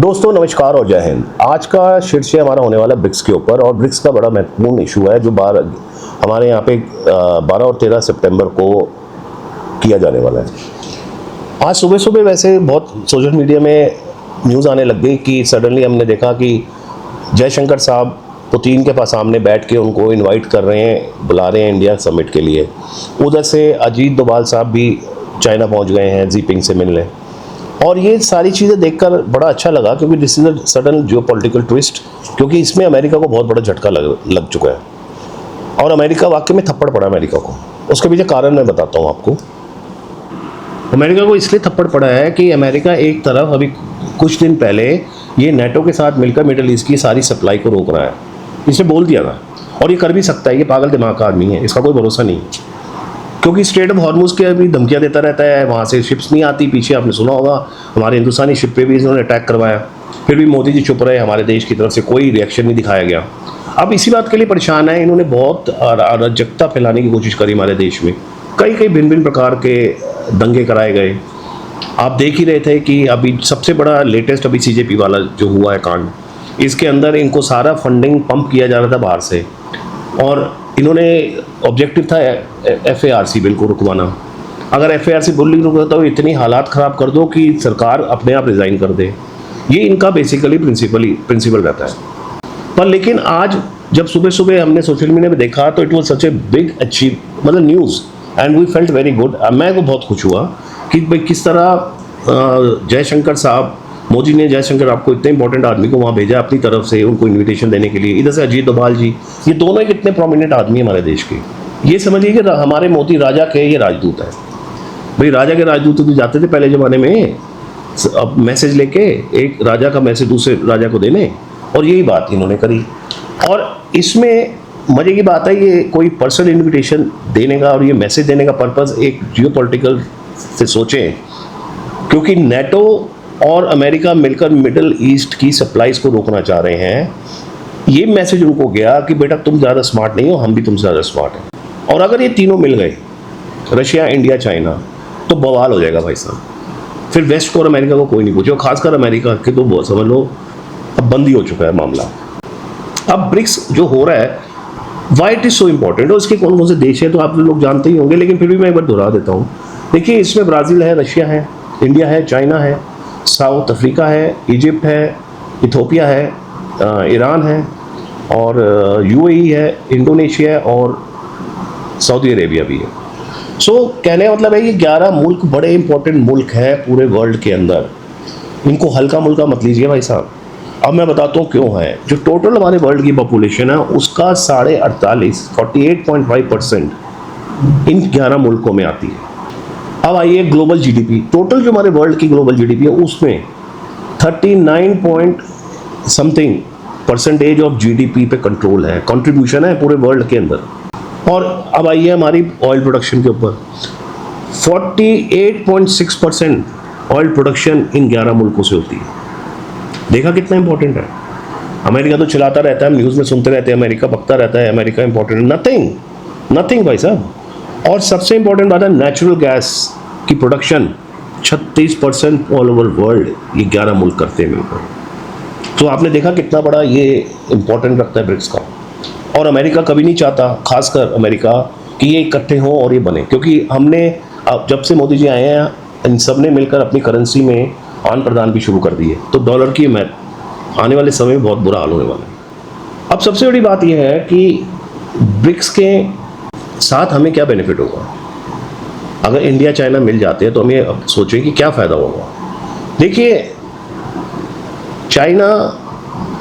दोस्तों नमस्कार और जय हिंद। आज का शीर्षक हमारा होने वाला ब्रिक्स के ऊपर, और ब्रिक्स का बड़ा महत्वपूर्ण इशू है जो हमारे यहाँ पे 12 और 13 सितंबर को किया जाने वाला है। आज सुबह सुबह वैसे बहुत सोशल मीडिया में न्यूज़ आने लग गई कि सडनली हमने देखा कि जयशंकर साहब पुतिन के पास सामने बैठ के उनको इनवाइट कर रहे हैं, बुला रहे हैं इंडिया समिट के लिए। उधर से अजीत डोभाल साहब भी चाइना पहुँच गए हैं जीपिंग से मिलने। और ये सारी चीज़ें देखकर बड़ा अच्छा लगा क्योंकि this is a sudden geopolitical twist, क्योंकि इसमें अमेरिका को बहुत बड़ा झटका लग चुका है और अमेरिका वाकई में थप्पड़ पड़ा अमेरिका को। उसके पीछे कारण मैं बताता हूँ आपको। अमेरिका को इसलिए थप्पड़ पड़ा है कि अमेरिका एक तरफ अभी कुछ दिन पहले ये नेटो के साथ मिलकर मिडल ईस्ट की सारी सप्लाई को रोक रहा है। इसने बोल दिया था और ये कर भी सकता है, ये पागल दिमाग का आदमी है, इसका कोई भरोसा नहीं है। क्योंकि स्ट्रेट ऑफ हॉर्मुज़ के अभी धमकियाँ देता रहता है, वहाँ से शिप्स नहीं आती। पीछे आपने सुना होगा हमारे हिंदुस्तानी शिप पे भी इन्होंने अटैक करवाया, फिर भी मोदी जी चुप रहे, हमारे देश की तरफ से कोई रिएक्शन नहीं दिखाया गया। अब इसी बात के लिए परेशान है, इन्होंने बहुत अराजकता फैलाने की कोशिश करी हमारे देश में। कई भिन्न भिन्न प्रकार के दंगे कराए गए। आप देख ही रहे थे कि अभी सबसे बड़ा लेटेस्ट अभी CJP वाला जो हुआ है कांड, इसके अंदर इनको सारा फंडिंग पंप किया जा रहा था बाहर से, और इन्होंने ऑब्जेक्टिव था FARC बिल को रुकवाना। अगर FARC बिल नहीं रुकता तो इतनी हालात ख़राब कर दो कि सरकार अपने आप रिज़ाइन कर दे। ये इनका बेसिकली प्रिंसिपल रहता है। पर लेकिन आज जब सुबह सुबह हमने सोशल मीडिया में देखा तो it was such a big achieve मतलब news and we felt very good. मैं को बहुत खुश हुआ कि भाई किस तरह जयशंकर साहब, मोदी ने जयशंकर आपको इतने इंपॉर्टेंट आदमी को वहाँ भेजा अपनी तरफ से उनको इनविटेशन देने के लिए। इधर से अजीत डोभाल जी, ये दोनों कितने प्रोमिनेंट आदमी हैं हमारे देश के। ये समझिए कि हमारे मोदी राजा के ये राजदूत है। भाई राजा के राजदूत तो जाते थे पहले ज़माने में, अब मैसेज लेके एक राजा का मैसेज दूसरे राजा को देने, और यही बात इन्होंने करी। और इसमें मज़े की बात है, ये कोई पर्सनल इन्विटेशन देने का और ये मैसेज देने का पर्पज़ एक जियोपॉलिटिकल से सोचें, क्योंकि नेटो और अमेरिका मिलकर मिडल ईस्ट की सप्लाईज को रोकना चाह रहे हैं। ये मैसेज उनको गया कि बेटा तुम ज़्यादा स्मार्ट नहीं हो, हम भी तुमसे ज़्यादा स्मार्ट हैं। और अगर ये तीनों मिल गए, रशिया, इंडिया, चाइना, तो बवाल हो जाएगा भाई साहब। फिर वेस्ट को और अमेरिका को कोई नहीं पूछे, खासकर अमेरिका के तो समझ लो अब बंद ही हो चुका है मामला। अब ब्रिक्स जो हो रहा है, why it is so important, और इसके कौन कौन से देश हैं तो आप लोग जानते ही होंगे, लेकिन फिर भी मैं एक बार दोहरा देता हूँ। देखिए इसमें ब्राज़ील है, रशिया है, इंडिया है, चाइना है, साउथ अफ्रीका है, इजिप्ट है, इथोपिया है, ईरान है, और UAE है, इंडोनेशिया है, और सऊदी अरेबिया भी है। सो कहने का मतलब है ये 11 मुल्क बड़े इंपॉर्टेंट मुल्क हैं पूरे वर्ल्ड के अंदर। इनको हल्का मुल्का मत लीजिए भाई साहब। अब मैं बताता हूँ क्यों है। जो टोटल हमारे वर्ल्ड की पॉपुलेशन है उसका 48.5% इन 11 मुल्कों में आती है। अब आइए ग्लोबल GDP, टोटल जो हमारे वर्ल्ड की ग्लोबल GDP है उसमें 39% ऑफ GDP पे कंट्रोल है, कंट्रीब्यूशन है पूरे वर्ल्ड के अंदर। और अब आइए हमारी ऑयल प्रोडक्शन के ऊपर, 48.6% ऑयल प्रोडक्शन इन 11 मुल्कों से होती है। देखा कितना इंपॉर्टेंट है। अमेरिका तो चलाता रहता है, न्यूज़ में सुनते रहते हैं, अमेरिका बकता रहता है, अमेरिका इंपॉर्टेंट, नथिंग भाई साहब। और सबसे इंपॉर्टेंट बात है नेचुरल गैस की प्रोडक्शन 36% ऑल ओवर वर्ल्ड ये 11 मुल्क करते हैं मिलकर। तो आपने देखा कितना बड़ा ये इंपॉर्टेंट रखता है ब्रिक्स का। और अमेरिका कभी नहीं चाहता, खासकर अमेरिका, कि ये इकट्ठे हों और ये बने, क्योंकि हमने जब से मोदी जी आए हैं इन सब ने मिलकर अपनी करेंसी में आदान प्रदान भी शुरू कर दिए। तो डॉलर की आने वाले समय में बहुत बुरा हाल होने वाला है। अब सबसे बड़ी बात यह है कि ब्रिक्स के साथ हमें क्या बेनिफिट होगा। अगर इंडिया चाइना मिल जाते हैं तो हमें अब सोचें कि क्या फ़ायदा होगा। देखिए चाइना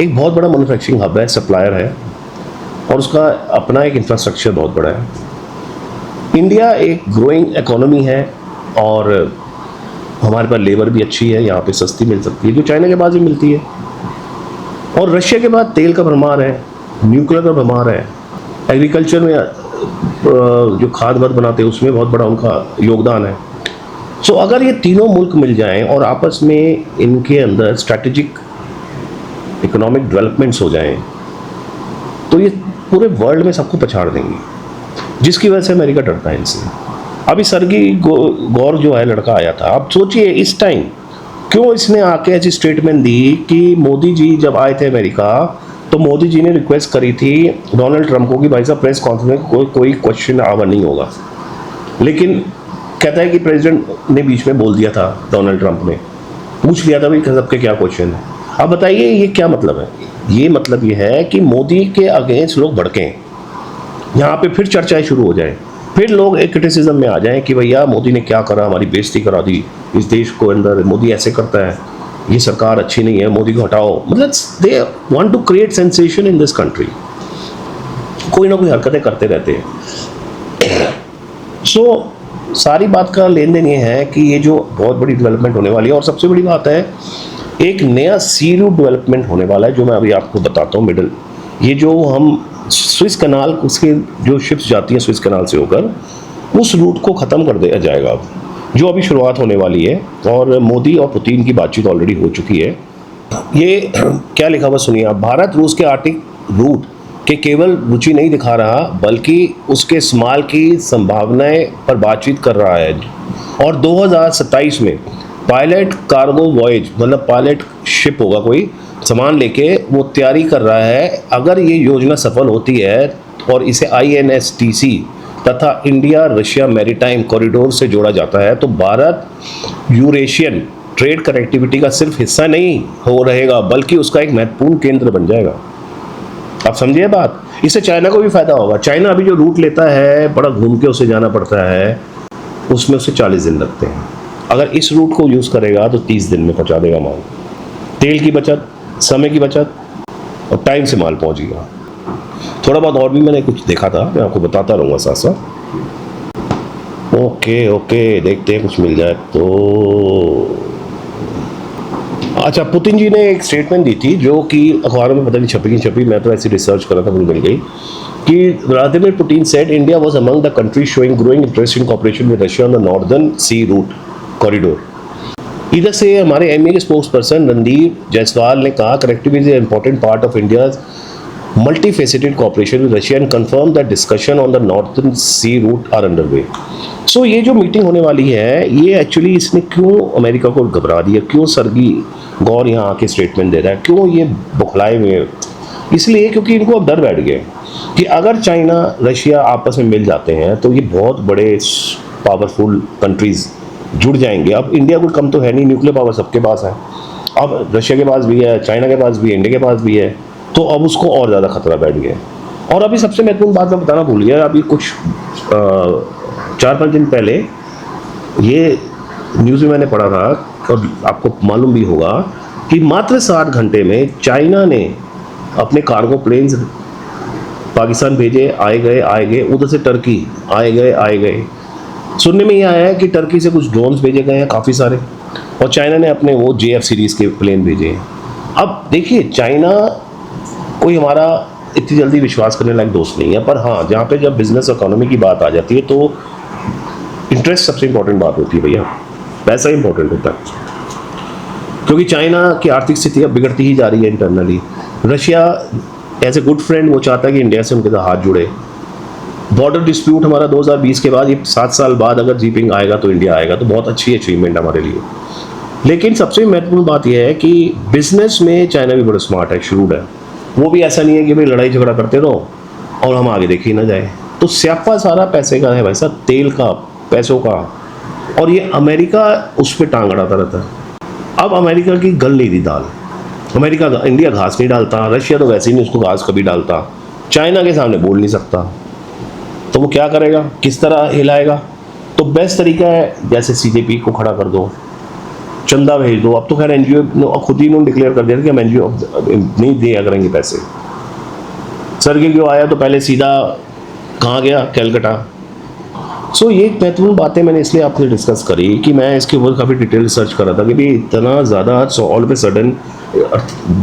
एक बहुत बड़ा मैन्युफैक्चरिंग हब है, सप्लायर है, और उसका अपना एक इंफ्रास्ट्रक्चर बहुत बड़ा है। इंडिया एक ग्रोइंग इकोनॉमी है और हमारे पास लेबर भी अच्छी है, यहाँ पे सस्ती मिल सकती है जो चाइना के पास ही मिलती है। और रशिया के बाद तेल का भरमार है, न्यूक्लियर का भरमार है, एग्रीकल्चर में जो खाद वाद बनाते हैं उसमें बहुत बड़ा उनका योगदान है। सो अगर ये तीनों मुल्क मिल जाएं और आपस में इनके अंदर स्ट्रैटेजिक इकोनॉमिक डेवलपमेंट्स हो जाएं तो ये पूरे वर्ल्ड में सबको पछाड़ देंगे, जिसकी वजह से अमेरिका डरता है इनसे। अभी सरगी गौर जो है लड़का आया था, आप सोचिए इस टाइम क्यों इसने आके ऐसी स्टेटमेंट दी कि मोदी जी जब आए थे अमेरिका तो मोदी जी ने रिक्वेस्ट करी थी डोनाल्ड ट्रंप को कि भाई साहब प्रेस कॉन्फ्रेंस में कोई क्वेश्चन आवर नहीं होगा, लेकिन कहता है कि प्रेसिडेंट ने बीच में बोल दिया था, डोनाल्ड ट्रंप ने पूछ लिया था भाई सबके क्या क्वेश्चन है। अब बताइए ये क्या मतलब है? ये मतलब ये है कि मोदी के अगेंस्ट लोग भड़कें, यहाँ पे फिर चर्चाएं शुरू हो जाए, फिर लोग एक क्रिटिसिज्म में आ जाएं कि भैया मोदी ने क्या करा, हमारी बेइज्जती करा दी इस देश को अंदर, मोदी ऐसे करता है, ये सरकार अच्छी नहीं है, मोदी को हटाओ। मतलब they want to create sensation in this country, कोई ना कोई हरकतें करते रहते हैं। सो सारी बात का लेन देन ये है कि ये जो बहुत बड़ी डेवलपमेंट होने वाली है, और सबसे बड़ी बात है एक नया सी रूट डेवलपमेंट होने वाला है जो मैं अभी आपको बताता हूँ। मिडल ये जो हम स्विस कनाल, उसके जो शिप्स जाती हैं स्विस कनाल से होकर, उस रूट को ख़त्म कर दिया जाएगा अब, जो अभी शुरुआत होने वाली है। और मोदी और पुतिन की बातचीत ऑलरेडी हो चुकी है। ये क्या लिखा हुआ सुनिए आप, भारत रूस के आर्टिक रूट के केवल रुचि नहीं दिखा रहा बल्कि उसके इस्तेमाल की संभावनाएं पर बातचीत कर रहा है। और 2027 में पायलट कार्गो वॉयज, मतलब पायलट शिप होगा कोई सामान लेके, वो तैयारी कर रहा है। अगर ये योजना सफल होती है और इसे INSTC तथा इंडिया रशिया मैरीटाइम कॉरिडोर से जोड़ा जाता है तो भारत यूरेशियन ट्रेड कनेक्टिविटी का सिर्फ हिस्सा नहीं हो रहेगा बल्कि उसका एक महत्वपूर्ण केंद्र बन जाएगा। आप समझिए बात, इससे चाइना को भी फायदा होगा। चाइना अभी जो रूट लेता है बड़ा घूम के उसे जाना पड़ता है, उसमें उसे 40 दिन लगते हैं। अगर इस रूट को यूज़ करेगा तो 30 दिन में पहुंचा देगा माल। तेल की बचत, समय की बचत और टाइम से माल पहुंचेगा। थोड़ा बहुत और भी मैंने कुछ देखा था, मैं आपको बताता रहूँगा साथ साथ। ओके देखते हैं कुछ मिल जाए तो। अच्छा, पुतिन जी ने एक स्टेटमेंट दी थी जो कि अखबारों में पता नहीं छपी नहीं छपी, मैं तो ऐसी रिसर्च कर रहा था, मुझे मिल गई कि Vladimir Putin said India was among the countries showing growing interest in cooperation with Russia on the northern sea route corridor. इधर से हमारे एमए के स्पोक्स पर्सन रणदीप जायसवाल ने कहा connectivity is an important part of India's multifaceted cooperation with Russia and confirmed that discussion on the northern sea route are underway. So ये जो meeting होने वाली है ये एक्चुअली इसने क्यों अमेरिका को घबरा दिया, क्यों सरगी गौर यहाँ आके स्टेटमेंट दे रहा है, क्यों ये बुखलाए हुए? इसलिए क्योंकि इनको अब डर बैठ गया कि अगर चाइना रशिया आपस में मिल जाते हैं तो ये बहुत बड़े पावरफुल कंट्रीज जुड़ जाएंगे। अब इंडिया कोई कम तो है नहीं, न्यूक्लियर पावर सबके पास है, अब रशिया के पास भी है, चाइना के पास भी है, इंडिया के पास भी है, तो अब उसको और ज़्यादा खतरा बैठ गया। और अभी सबसे महत्वपूर्ण बात मैं बताना भूल गया, अभी कुछ 4-5 दिन पहले ये न्यूज़ में मैंने पढ़ा था और आपको मालूम भी होगा कि मात्र 60 घंटे में चाइना ने अपने कार्गो प्लेन्स पाकिस्तान भेजे, आए गए, उधर से टर्की आए गए। सुनने में ये आया है कि टर्की से कुछ ड्रोन्स भेजे गए हैं काफ़ी सारे, और चाइना ने अपने वो JF सीरीज़ के प्लेन भेजे हैं। अब देखिए, चाइना कोई हमारा इतनी जल्दी विश्वास करने लायक दोस्त नहीं है, पर हाँ, जहाँ पे जब बिजनेस इकोनॉमी की बात आ जाती है तो इंटरेस्ट सबसे इंपॉर्टेंट बात होती है भैया, पैसा इंपॉर्टेंट होता है। क्योंकि चाइना की आर्थिक स्थिति अब बिगड़ती ही जा रही है internally. Russia as a good friend वो चाहता है कि इंडिया से उनके साथ हाथ जुड़े। बॉर्डर डिस्प्यूट हमारा 2020 के बाद, ये 7 साल बाद अगर जीपिंग आएगा तो इंडिया आएगा, तो बहुत अच्छी अचीवमेंट हमारे लिए। लेकिन सबसे महत्वपूर्ण बात यह है कि बिजनेस में चाइना भी बड़ा स्मार्ट है, श्रूड है। वो भी ऐसा नहीं है कि भाई लड़ाई झगड़ा करते रहो और हम आगे देखे ही ना जाए। तो स्यापा सारा पैसे का है भाई साहब, तेल का, पैसों का, और ये अमेरिका उस पर टांग अड़ाता रहता है। अब अमेरिका की गल नहीं दी दाल, इंडिया घास नहीं डालता, रशिया तो वैसे ही नहीं उसको घास कभी डालता, चाइना के सामने बोल नहीं सकता, तो वो क्या करेगा, किस तरह हिलाएगा? तो बेस्ट तरीका है जैसे CJP को खड़ा कर दो, चंदा भेज दो। अब तो खैर NGO खुद ही इन्होंने डिक्लेयर कर दिया कि हम NGO नहीं दिया करेंगे पैसे। सरगी क्यों आया तो पहले सीधा कहाँ गया, कैलकाटा। सो ये महत्वपूर्ण बातें मैंने इसलिए आपसे डिस्कस करी कि मैं इसके ऊपर काफ़ी डिटेल रिसर्च कर रहा था कि भाई इतना ज़्यादा ऑल ऑफ ए सडन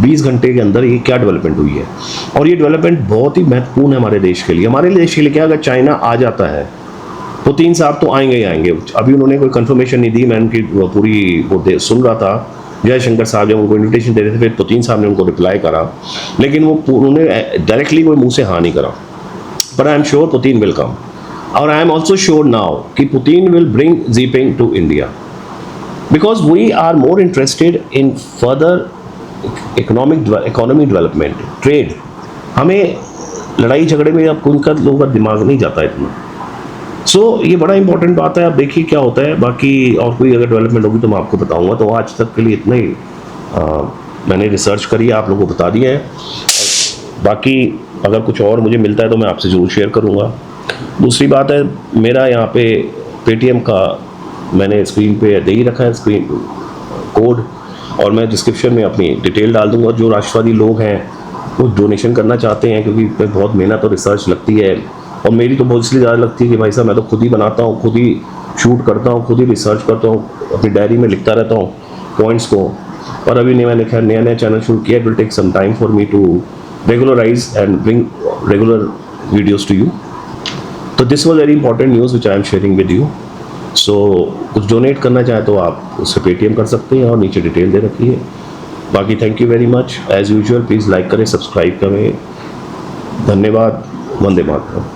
20 घंटे के अंदर ये क्या डेवलपमेंट हुई है। और ये डेवलपमेंट बहुत ही महत्वपूर्ण है हमारे देश के लिए। हमारे देश के लिए क्या, अगर चाइना आ जाता है पुतिन साहब तो आएंगे ही आएंगे। अभी उन्होंने कोई कंफर्मेशन नहीं दी, मैं उनकी पूरी वो सुन रहा था। जयशंकर साहब जब उनको इन्विटेशन दे रहे थे, फिर पुतिन साहब ने उनको रिप्लाई करा, लेकिन वो उन्होंने डायरेक्टली कोई मुंह से हाँ नहीं करा। But I am sure Putin will come, और I am also sure now कि Putin will bring Jinping to India. because we are more interested in further economy development, trade. हमें लड़ाई झगड़े में अब उनका लोगों का दिमाग नहीं जाता इतना। सो ये बड़ा इंपॉर्टेंट बात है, आप देखिए क्या होता है। बाकी और कोई अगर डेवलपमेंट होगी तो मैं आपको बताऊंगा। तो आज तक के लिए इतना ही मैंने रिसर्च करी, आप लोगों को बता दिया है। बाकी अगर कुछ और मुझे मिलता है तो मैं आपसे ज़रूर शेयर करूँगा। दूसरी बात है, मेरा यहाँ पे पेटीएम का मैंने स्क्रीन पे दे ही रखा है स्क्रीन कोड, और मैं डिस्क्रिप्शन में अपनी डिटेल डाल दूँगा। जो राष्ट्रवादी लोग हैं वो डोनेशन करना चाहते हैं, क्योंकि बहुत मेहनत और रिसर्च लगती है, और मेरी तो बहुत इसलिए ज़्यादा लगती है कि भाई साहब मैं तो खुद ही बनाता हूँ, खुद ही शूट करता हूँ, खुद ही रिसर्च करता हूँ, अपनी डायरी में लिखता रहता हूँ पॉइंट्स को। और अभी नहीं, मैंने खैर नया चैनल शुरू किया। It will take some time for me to regularise and bring regular videos to you. तो this was very important news which I am sharing with you. So कुछ डोनेट करना चाहे तो आप उससे पेटीएम कर सकते हैं, और नीचे डिटेल दे रखी है। बाकी thank you very much. As usual please like करें, सब्सक्राइब करें। धन्यवाद। वंदे मातरम।